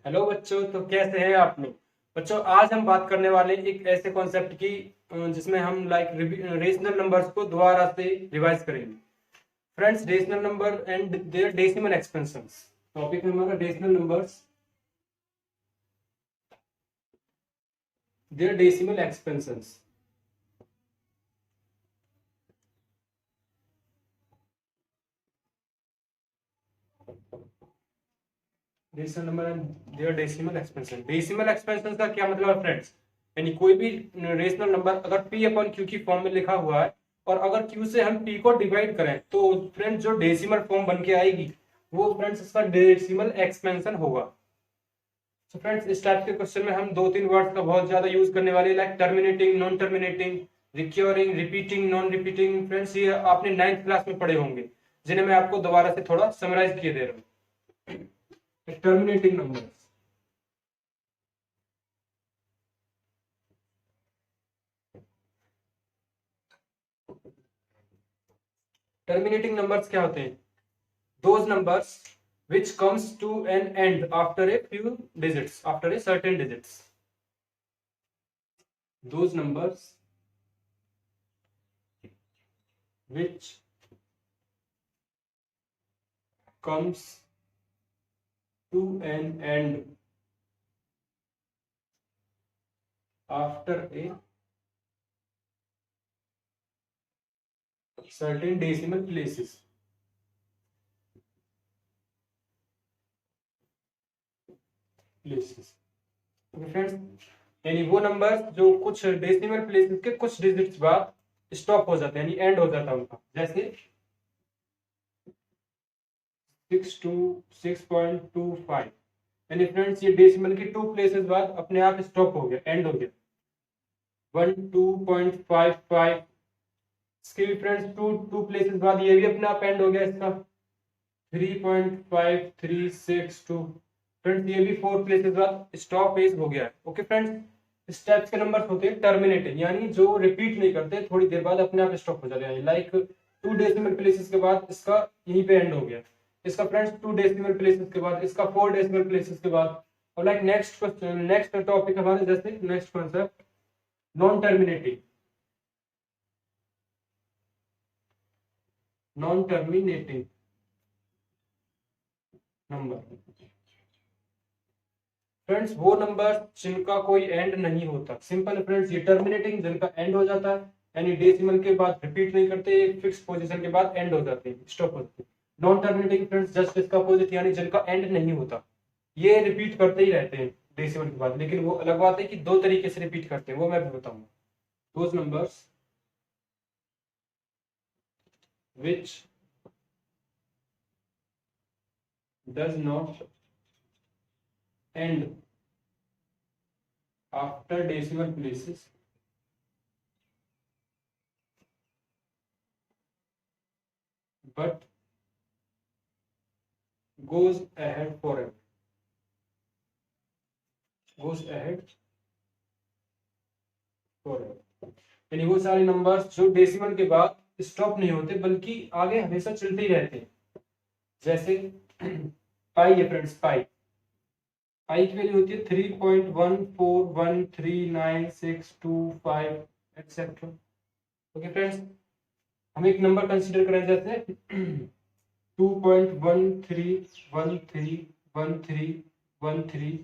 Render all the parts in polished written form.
Hello बच्चों, तो कैसे हैं आप लोग। बच्चों, आज हम बात करने वाले एक ऐसे कॉन्सेप्ट की जिसमें हम रेशनल नंबर्स को दोबारा से रिवाइज करेंगे। Friends, rational number and their decimal expansions topic है हमारा। Rational numbers, their decimal expansions. Rational number and their decimal expansion. Decimal expansion का क्या मतलब है फ्रेंड्स? यानी कोई भी रेशनल नंबर अगर पी अपॉन क्यू की फॉर्म में लिखा हुआ है और अगर क्यू से हम पी को डिवाइड करें तो फ्रेंड्स जो डेसिमल फॉर्म बन के आएगी वो फ्रेंड्स इसका डेसिमल एक्सपेंशन होगा। तो फ्रेंड्स, इस टाइप के क्वेश्चन में हम दो तीन वर्ड्स का बहुत ज्यादा यूज करने वाले, like terminating, non terminating, recurring, repeating, non repeating. Friends, ये आपने 9th क्लास में पढ़े होंगे, जिन्हें मैं आपको दोबारा से थोड़ा समराइज किए दे रहा हूँ। टर्मिनेटिंग नंबर, टर्मिनेटिंग नंबर्स क्या होते हैं? Those numbers which comes to an end after a few digits, after a certain digits. Those numbers which comes to an end after a certain decimal places. Friends, यानी वो number जो कुछ decimal places के कुछ digits बाद stop हो जाते हैं, यानी एंड हो जाता है उनका। जैसे 6 to 6.25, यानी फ्रेंड्स ये डेसिमल की 2 प्लेसेस बाद अपने आप स्टॉप हो गया, एंड हो गया। 1 2.55, इसके भी फ्रेंड्स टू प्लेसेस बाद ये भी अपने आप एंड हो गया। इसका 3.5362, फ्रेंड्स ये भी 4 प्लेसेस बाद स्टॉप एज हो गया है। ओके फ्रेंड्स, इस टाइप के नंबर होते हैं टर्मिनेटिंग, यानी जो रिपीट नहीं करते, थोड़ी देर बाद अपने आप स्टॉप हो जाते हैं। लाइक 2 डेसिमल प्लेसेस के बाद इसका यहीं पे एंड हो गया, इसका फ्रेंड्स 2 डेसिमल प्लेसेस के बाद, इसका 4 डेसिमल प्लेसेस के बाद। और like next question, next topic हमारे, जैसे next concept non terminating. Non terminating number, friends वो नंबर जिनका कोई एंड नहीं होता। सिंपल फ्रेंड्स, ये टर्मिनेटिंग जिनका एंड हो जाता है, यानी डेसिमल के बाद रिपीट नहीं करते, फिक्स पोजीशन के बाद एंड हो जाते हैं, स्टॉप होते हैं। नॉन टर्मिनेटिंग फ्रेंड्स जस्ट इसका अपोजिट, यानी जिनका एंड नहीं होता, ये रिपीट करते ही रहते हैं डेसिमल के बाद। लेकिन वो अलग बात है कि दो तरीके से रिपीट करते हैं, वो मैं भी बताऊंगा। Those numbers which does not and after decimal places but goes ahead forever, goes ahead forever, यानी वो सारे नंबर्स जो डेसिमल के बाद स्टॉप नहीं होते बल्कि आगे हमेशा चलते ही रहते हैं। जैसे पाई है फ्रेंड्स, पाई पाई की वैल्यू होती है 3.1413965 एक्सेट्रा। ओके फ्रेंड्स, हम एक नंबर कंसीडर करें जैसे 2.13131313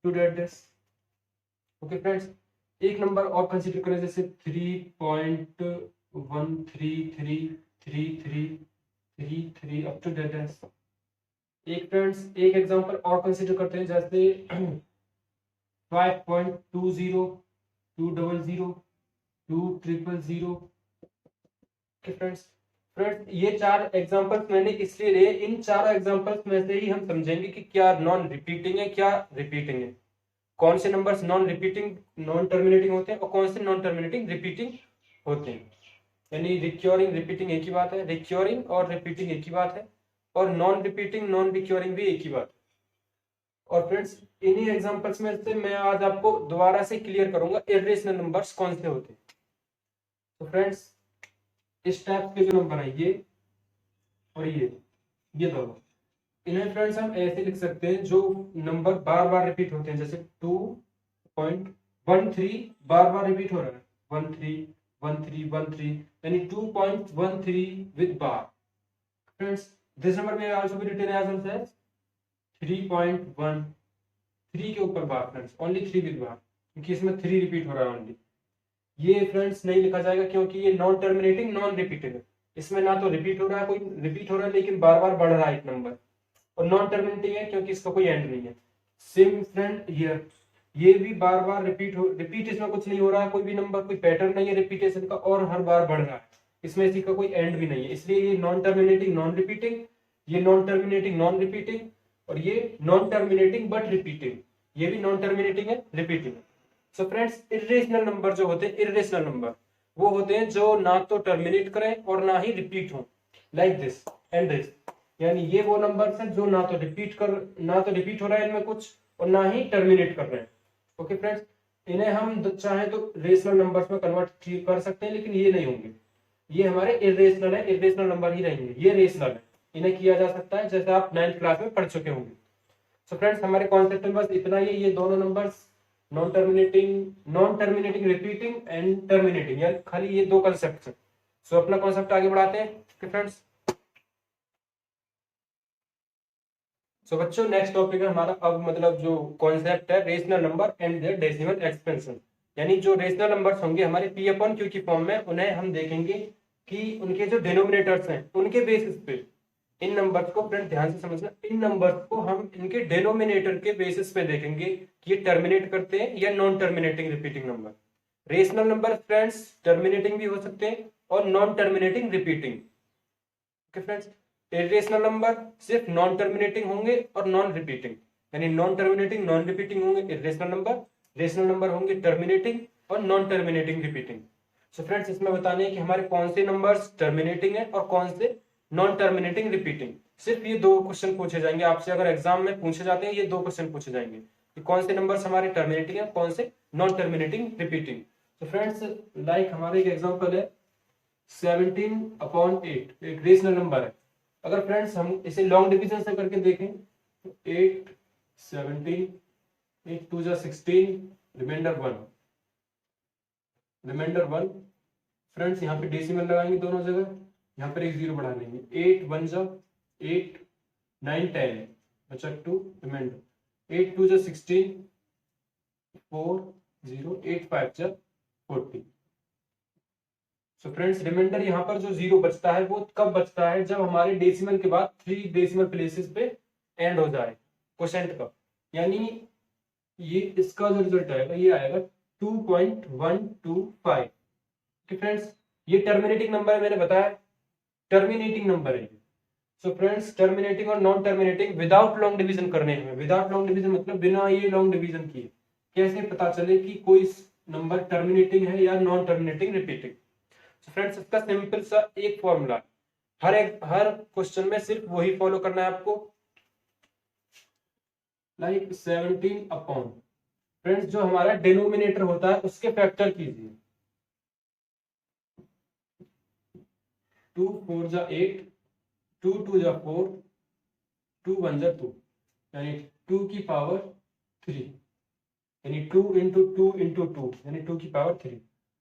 to that this. Okay friends, एक नंबर और कंसीडर करें जैसे 3.1333333 अप टू डेट दिस। एक फ्रेंड्स एक एग्जांपल और कंसीडर करते हैं जैसे 5.202002000। ओके फ्रेंड्स, ये चार एग्जांपल्स मैंने इसलिए लिए, इन चारों एग्जांपल्स में से ही हम समझेंगे कि क्या नॉन रिपीटिंग है, क्या रिपीटिंग है। कौन से numbers non repeating non terminating होते हैं और कौन से नॉन टर्मिनेटिंग रिपीटिंग होते हैं। यानी रिक्योरिंग रिपीटिंग एक ही बात है, रिक्योरिंग और रिपीटिंग एक ही बात है, और नॉन रिपीटिंग नॉन रिक्योरिंग भी एक ही बात है। और फ्रेंड्स, इन्हीं एग्जांपल्स में से मैं आज आपको दोबारा से क्लियर करूंगा इर्रेशनल नंबर्स कौन से होते हैं। तो फ्रेंड्स, इस टाइप के जो नंबर है ये और ये दोनों, इन्हें फ्रेंड्स हम ऐसे लिख सकते हैं, जो नंबर बार बार रिपीट होते हैं, जैसे 2.13 बार बार रिपीट हो रहा है, 13 यानी 2.13 with bar. Friends this number में आल्सो बी रिटन एज 3.1, 3 के ऊपर बार फ्रेंड्स, ओनली 3 विद बार, क्योंकि इसमें 3 रिपीट हो रहा है ओनली। ये फ्रेंड्स नहीं लिखा जाएगा क्योंकि ये नॉन टर्मिनेटिंग नॉन रिपीटेड है, इसमें ना तो रिपीट हो रहा है, कोई रिपीट हो रहा है लेकिन बार बार बढ़ रहा है एक नंबर, और नॉन टर्मिनेटिंग है क्योंकि इसका कोई एंड नहीं है। सेम फ्रेंड हियर, ये भी बार बार रिपीट इसमें कुछ नहीं हो रहा है, कोई भी नंबर, कोई पैटर्न नहीं है रिपीटेशन का, और हर बार बढ़ रहा है, इसमें इसी का कोई एंड भी नहीं है, इसलिए ये नॉन टर्मिनेटिंग नॉन रिपीटिंग, ये नॉन टर्मिनेटिंग नॉन रिपीटिंग, और ये नॉन टर्मिनेटिंग बट रिपीटिंग, ये भी नॉन टर्मिनेटिंग है repeating. So friends irrational number जो होते हैं, इर्रेशनल नंबर वो होते हैं जो ना तो टर्मिनेट करें और ना ही रिपीट हो, लाइक दिस एंड दिस, यानी ये वो नंबर्स हैं जो ना तो रिपीट हो रहा है इनमें कुछ, और ना ही टर्मिनेट कर रहे हैं। ओके फ्रेंड्स, इन्हें हम चाहे तो रेशनल नंबर्स में कन्वर्ट कर सकते हैं, लेकिन ये नहीं होंगे, ये हमारे इर्रेशनल है, इर्रेशनल नंबर ही रहेंगे, ये रेशनल है, इन्हें किया जा सकता है, जैसे आप 9th क्लास में पढ़ चुके होंगे। सो फ्रेंड्स हमारे कॉन्सेप्ट में बस इतना ही है, ये दोनों numbers non terminating repeating and terminating, यानी खाली ये दो कंसेप्ट हैं। सो अपना कॉन्सेप्ट आगे बढ़ाते हैं फ्रेंड्स। सो बच्चों नेक्स्ट टॉपिक है हमारा, अब मतलब जो कॉन्सेप्ट है rational number and their decimal expansion, यानी जो रेशनल नंबर्स होंगे हमारे पी अपॉन क्यू की फॉर्म में, उन्हें हम देखेंगे कि उनके जो डिनोमिनेटर्स हैं उनके बेसिस पे, इन नंबर्स को फ्रेंड ध्यान से समझना, इन नंबर्स को हम इनके डिनोमिनेटर के बेसिस पे देखेंगे कि ये टर्मिनेट करते हैं या non terminating repeating number. Rational number friends terminating भी हो सकते हैं और non terminating repeating. Okay friends, irrational number सिर्फ नॉन टर्मिनेटिंग होंगे और नॉन रिपीटिंग, यानी नॉन टर्मिनेटिंग नॉन रिपीटिंग होंगे इरेशनल नंबर, रेशनल नंबर होंगे टर्मिनेटिंग और non terminating repeating. So friends इसमें बताने हैं कि हमारे कौन से नंबर्स टर्मिनेटिंग है और कौन से नॉन टर्मिनेटिंग रिपीटिंग। सिर्फ ये दो क्वेश्चन पूछे जाएंगे आपसे, अगर एग्जाम में पूछे जाते हैं ये दो क्वेश्चन पूछे जाएंगे कि कौन से नंबर्स हमारे टर्मिनेटिंग है, कौन से नॉन टर्मिनेटिंग रिपीटिंग। तो फ्रेंड्स लाइक हमारे एक एग्जांपल है 17/8, एक रेशनल नंबर है। अगर फ्रेंड्स हम इसे लॉन्ग डिवीजन से करके देखें तो 8 17 8 2 जा 16, रिमाइंडर 1 फ्रेंड्स, यहाँ पे डेसिमल लगाएंगे दोनों जगह, यहाँ पर एक जीरो बढ़ा लेंगे, 8 1 जा 8 9 10 बचा 2, रिमाइंडर 8 2 जा 16 4 0 8 5 जा 40। सो फ्रेंड्स रिमाइंडर यहाँ पर जो जीरो बचता है वो कब बचता है, जब हमारे डेसिमल के बाद 3 डेसिमल प्लेसेस पे एंड हो जाए क्वोशेंट का, यानी ये इसका जो रिजल्ट आएगा ये आएगा 2.125। फ्रेंड्स ये टर्मिनेटिंग नंबर है, मैंने बताया टर्मिनेटिंग नंबर है। सो फ्रेंड्स टर्मिनेटिंग और non terminating without long division करने हैं, विदाउट लॉन्ग डिवीजन मतलब बिना ये लॉन्ग डिवीजन किए कैसे पता चले कि कोई नंबर टर्मिनेटिंग है या non terminating repeating. So friends इसका सिंपल सा एक फॉर्मूला, हर क्वेश्चन में सिर्फ वही फॉलो करना है आपको, लाइक 17 अपॉन फ्रेंड्स जो हमारा डिनोमिनेटर होता है उसके फैक्टर कीजिए, 2 4 जा 8 2 2 जा 4 2 1 जा 2, यानी 2 की पावर 3, यानी 2 इंटू 2 इंटू 2 यानी 2 की पावर 3।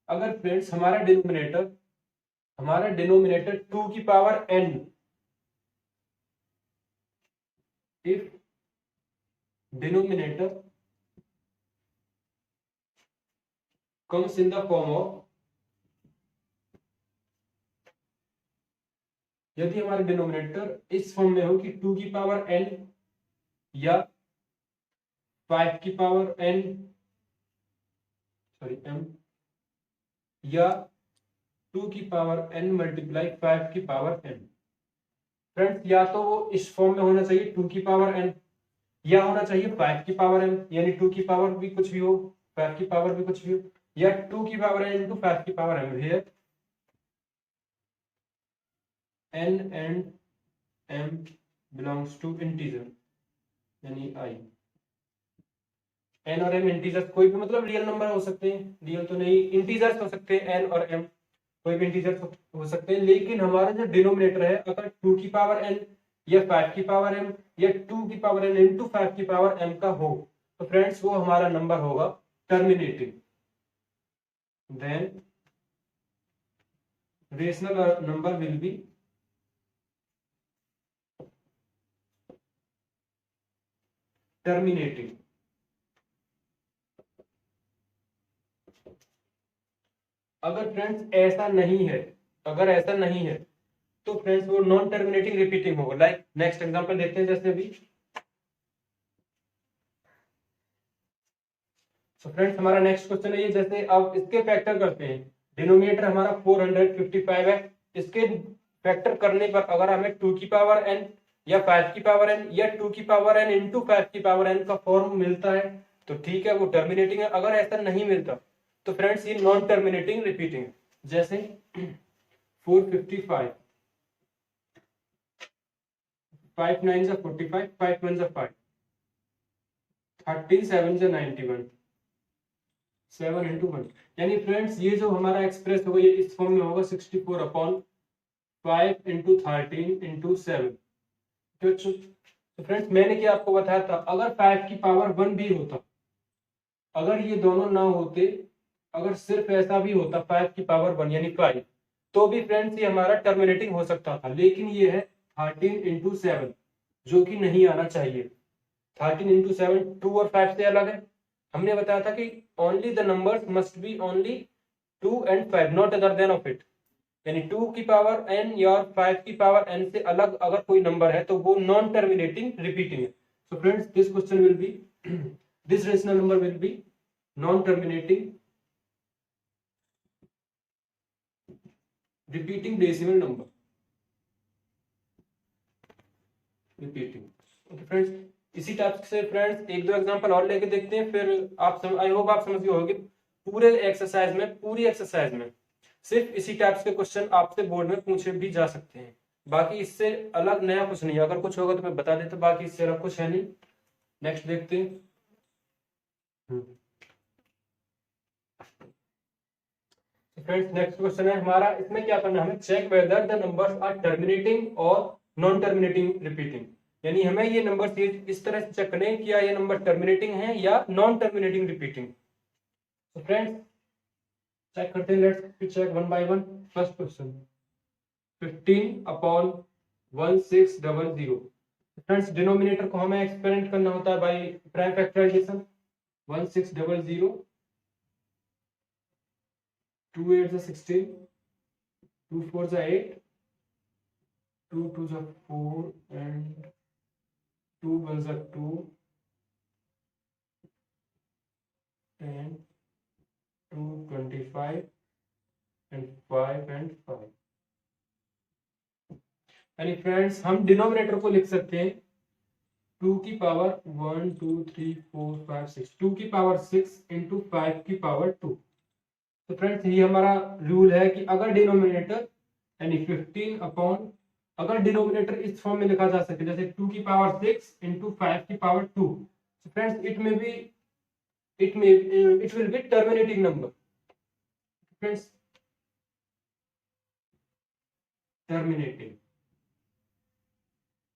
अगर फ्रेंड्स हमारा डिनोमिनेटर 2 की power n, if denominator comes in the form of, यदि हमारे डिनोमिनेटर इस फॉर्म में हो कि 2 की पावर n या 5 की पावर n सॉरी m या 2 की पावर n मल्टीप्लाई 5 की पावर n। फ्रेंड्स या तो वो इस फॉर्म में होना चाहिए 2 की पावर n, या होना चाहिए 5 की पावर n, यानी 2 की पावर भी कुछ भी हो 5 की पावर भी कुछ भी हो, या 2 की पावर n इंटू 5 की power m। Here n and m belongs to integer, यानी i, n और m इंटीजर्स, कोई भी मतलब रियल नंबर हो सकते हैं, रियल तो नहीं इंटीजर्स हो सकते हैं, n और m कोई भी इंटीजर्स हो सकते हैं, लेकिन हमारा जो डिनोमिनेटर है अगर 2 की पावर n या 5 की पावर m या 2 की पावर n इंटू 5 की पावर m का हो, तो फ्रेंड्स वो हमारा नंबर होगा terminating. Then rational number will be terminating. अगर फ्रेंड्स ऐसा नहीं है, अगर ऐसा नहीं है तो फ्रेंड्स वो नॉन टर्मिनेटिंग रिपीटिंग होगा। लाइक नेक्स्ट एग्जांपल देखते हैं, जैसे अभी तो फ्रेंड्स हमारा नेक्स्ट क्वेश्चन है ये, जैसे अब इसके फैक्टर करते हैं। डिनोमिनेटर हमारा 455 है, इसके फैक्टर करने पर अगर हमें 2 की पावर n या 5 की पावर n या 2 की पावर n इंटू 5 की पावर n का फॉर्म मिलता है तो ठीक है, वो टर्मिनेटिंग है। अगर ऐसा नहीं मिलता तो फ्रेंड्स ये नॉन टर्मिनेटिंग रिपीटिंग है। जैसे 455, 5 9 जा 45, 5 1 जा 5, 13 7 जा 91, 7 इंटू 1। यानी फ्रेंड्स ये जो हमारा एक्सप्रेस होगा ये इस फॉर्म में होगा 64 अपॉन 5 इंटू 13 इंटू 7। तो फ्रेंड्स मैंने क्या आपको बताया था, अगर 5 की पावर 1 भी होता, अगर ये दोनों ना होते, अगर सिर्फ ऐसा भी होता 5 की पावर 1 यानी 5, तो भी फ्रेंड्स ये हमारा टर्मिनेटिंग हो सकता था। लेकिन ये है 13 इंटू 7 जो कि नहीं आना चाहिए। 13 इंटू 7 2 और 5 से अलग है। हमने बताया था कि only the numbers must be only 2 and 5 not other than of it. यानी 2 की पावर n या 5 की पावर n से अलग अगर कोई नंबर है तो वो नॉन टर्मिनेटिंग रिपीटिंग है। So friends this question will be this rational number will B non terminating repeating decimal number, repeating. Okay friends, इसी टाइप से फ्रेंड्स एक दो एग्जांपल और लेके देखते हैं, फिर आप आई होप आप समझ गए होंगे। पूरे एक्सरसाइज में, पूरी एक्सरसाइज में सिर्फ इसी टाइप्स के क्वेश्चन आपसे बोर्ड में पूछे भी जा सकते हैं। बाकी इससे अलग नया कुछ नहीं है। अगर कुछ होगा तो मैं बता देता, बाकी इससे अलग कुछ है नहीं। नेक्स्ट देखते हैं। फ्रेंड्स नेक्स्ट क्वेश्चन है हमारा, इसमें क्या करना है, हमें check whether the numbers are terminating और नॉन टर्मिनेटिंग रिपीटिंग। यानी हमें ये नंबर इस तरह से चेक करने हैं कि ये नंबर टर्मिनेटिंग है या नॉन टर्मिनेटिंग रिपीटिंग। तो फ्रेंड्स चेक करते हैं, let's check one by one. First question 15 upon 1600। Friends denominator को हमें एक्सपेरिमेंट करना होता है by prime factorisation. 1600, 2 8 16, 2 4 8, 2 2 4 and 2 1 2 and 2 25 and 5 and 5। यानी फ्रेंड्स हम डिनोमिनेटर को लिख सकते हैं 2 की पावर 1 2 3 4 5 6, 2 की पावर 6 इंटू 5 की पावर 2। तो फ्रेंड्स ये हमारा रूल है कि अगर डिनोमिनेटर यानी 15 अपॉन, अगर डिनोमिनेटर इस फॉर्म में लिखा जा सके जैसे 2 की पावर 6 इंटू 5 की पावर 2, तो फ्रेंड्स इट में भी it will be terminating number। friends terminating,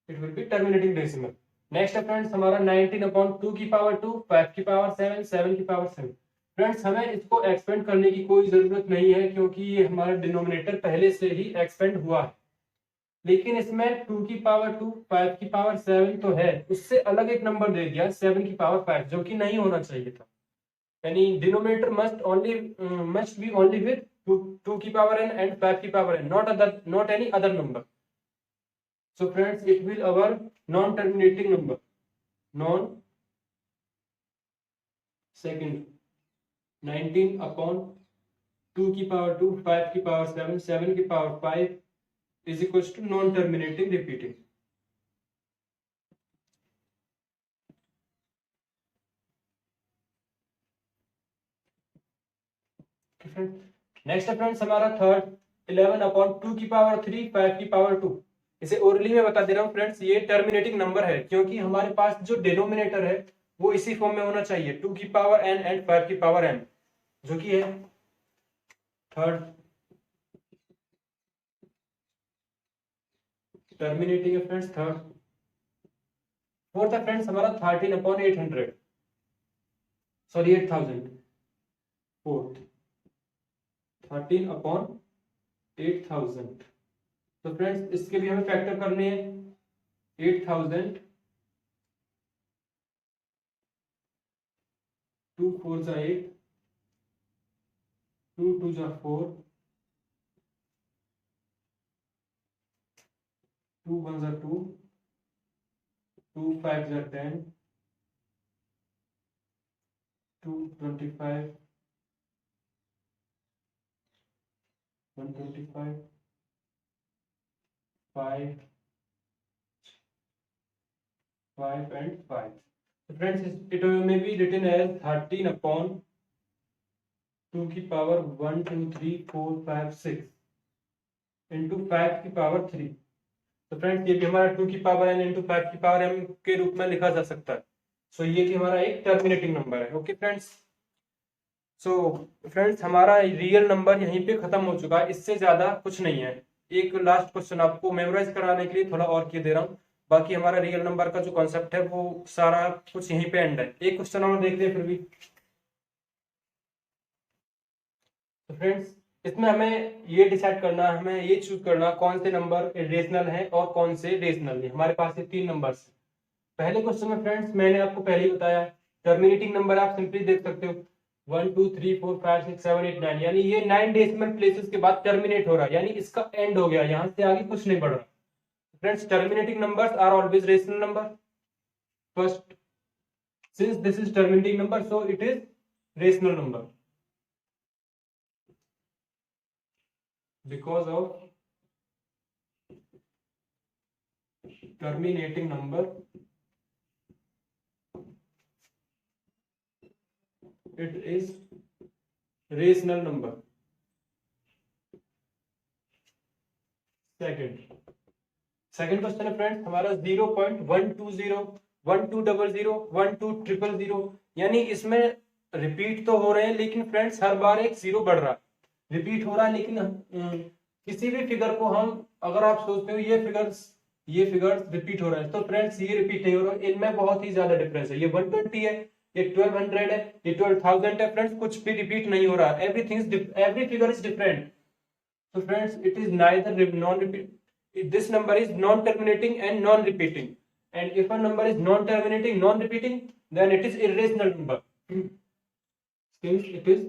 it will be terminating decimal। Next है फ्रेंड्स हमारा 19 अपॉन 2 की पावर 2, 5 की पावर 7, 7 की पावर 7। फ्रेंड्स हमें इसको एक्सपेंड करने की कोई जरूरत नहीं है क्योंकि ये हमारा डिनोमिनेटर पहले से ही एक्सपेंड हुआ है। लेकिन इसमें 2 की पावर 2, 5 की पावर 7 तो है, उससे अलग एक नंबर दे दिया 7 की पावर 5 जो कि नहीं होना चाहिए था। यानी denominator must be only with 2 की पावर n and 5 की power n, not any other number। So friends it will our non terminating number, non second 19 upon 2 की पावर 2, 5 की पावर 7, 7 की power 5 is equals to non terminating repeating। Next है friends हमारा third 11 upon 2 की power 3, 5 की power 2। इसे orally में बता दे रहा हूँ फ्रेंड्स, ये टर्मिनेटिंग नंबर है क्योंकि हमारे पास जो डिनोमिनेटर है वो इसी फॉर्म में होना चाहिए 2 की पावर n एंड 5 की पावर n, जो कि है थर्ड टर्मिनेटिंग है फ्रेंड्स थर्ड। फोर्थ है फ्रेंड्स हमारा 13/800, सॉरी 8000। फोर्थ 13/8000। तो फ्रेंड्स इसके भी हमें फैक्टर करने हैं। 8000 2 4 जा 8, 2 2 जा 4, 2 1 जा 2, 2 5 जा 10, 2 25, 125, 5 5 and 5। So friends, it may be written as 13/2 की पावर 1 2 3 4 5 6 इंटू 5 की पावर 3। तो फ्रेंड्स ये भी हमारा 2 की पावर n इंटू 5 की पावर m के रूप में लिखा जा सकता है। सो ये कि हमारा एक टर्मिनेटिंग नंबर है। ओके फ्रेंड्स, सो फ्रेंड्स हमारा रियल नंबर यहीं पे खत्म हो चुका है, इससे ज्यादा कुछ नहीं है। एक लास्ट क्वेश्चन आपको मेमोराइज कराने के लिए थोड़ा और किए दे रहा हूँ, बाकी हमारा रियल नंबर का जो कॉन्सेप्ट है वो सारा कुछ यहीं पे एंड है। एक क्वेश्चन और देखते हैं फिर भी। तो फ्रेंड्स इसमें हमें ये डिसाइड करना, हमें ये चूज करना कौन से नंबर इरेशनल है और कौन से रेशनल है। हमारे पास ये 3 नंबर्स। पहले क्वेश्चन में फ्रेंड्स मैंने आपको पहले ही बताया, टर्मिनेटिंग नंबर आप सिंपली देख सकते हो 1 2 3 4 5 6 7 8 9, यानी ये 9 डेसिमल प्लेसेस के बाद टर्मिनेट हो रहा है, यानी इसका एंड हो गया, यहाँ से आगे कुछ नहीं बढ़ रहा। Friends terminating numbers are always rational number. First, since this is terminating number so it is rational number because of terminating number it is rational number। Second question है फ्रेंड्स हमारा 0.120 1200 12000, यानी इसमें रिपीट तो हो रहे हैं लेकिन फ्रेंड्स हर बार एक जीरो बढ़ रहा है, रिपीट हो रहा है। लेकिन किसी भी फिगर को हम अगर आप सोचते हो ये फिगर्स रिपीट हो रहा है, तो फ्रेंड्स ये रिपीट नहीं हो रहा है, इनमें बहुत ही ज्यादा डिफरेंस है। ये 120 है, ये 1200 है, ये 12000 है। फ्रेंड्स कुछ भी रिपीट नहीं हो रहा, every figure is different. so friends it is neither non repeat, this number is non terminating and non repeating, and if a number is non terminating non repeating then it is irrational number since it is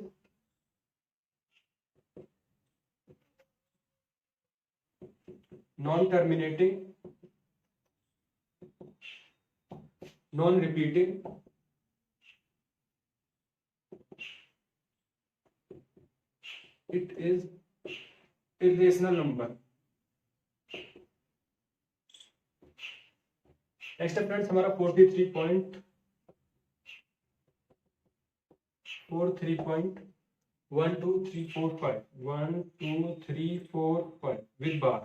non terminating non repeating it is irrational number। Next है friends हमारा 43.12345 1 2 3 4 5 with bar.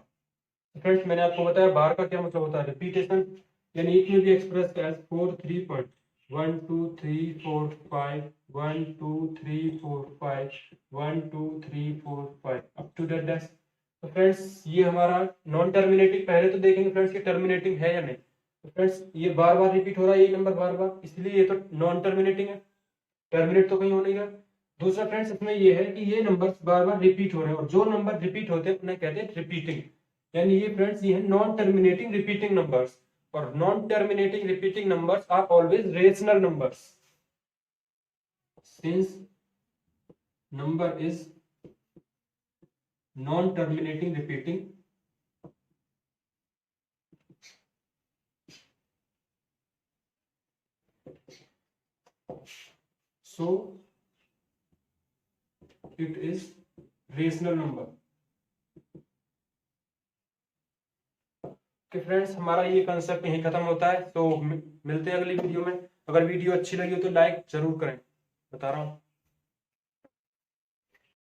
Friends मैंने आपको बताया बार का क्या मतलब होता है, रिपीटेशन, यानी एक में भी express as 43.1 2 3 4 5 1 2 3 4 5 1 2 3 4 5 up to that dash. तो फ्रेंड्स ये हमारा नॉन टर्मिनेटिंग, पहले तो देखेंगे फ्रेंड्स ये टर्मिनेटिंग है या नहीं। तो फ्रेंड्स ये बार बार रिपीट हो रहा है, ये नंबर बार बार, इसलिए ये तो नॉन टर्मिनेटिंग है, टर्मिनेट तो कहीं हो नहीं रहा। दूसरा फ्रेंड्स इसमें ये है कि ये नंबर्स बार बार रिपीट हो रहे हैं, और जो नंबर रिपीट होते हैं उन्हें कहते हैं रिपीटिंग, यानी ये फ्रेंड्स ये है नॉन टर्मिनेटिंग रिपीटिंग नंबर्स। और non terminating repeating numbers are always rational numbers since number is non terminating repeating so it is rational number। कि फ्रेंड्स हमारा ये कंसेप्ट यहीं खत्म होता है। तो मिलते हैं अगली वीडियो में। अगर वीडियो अच्छी लगी हो तो लाइक जरूर करें, बता रहा हूँ।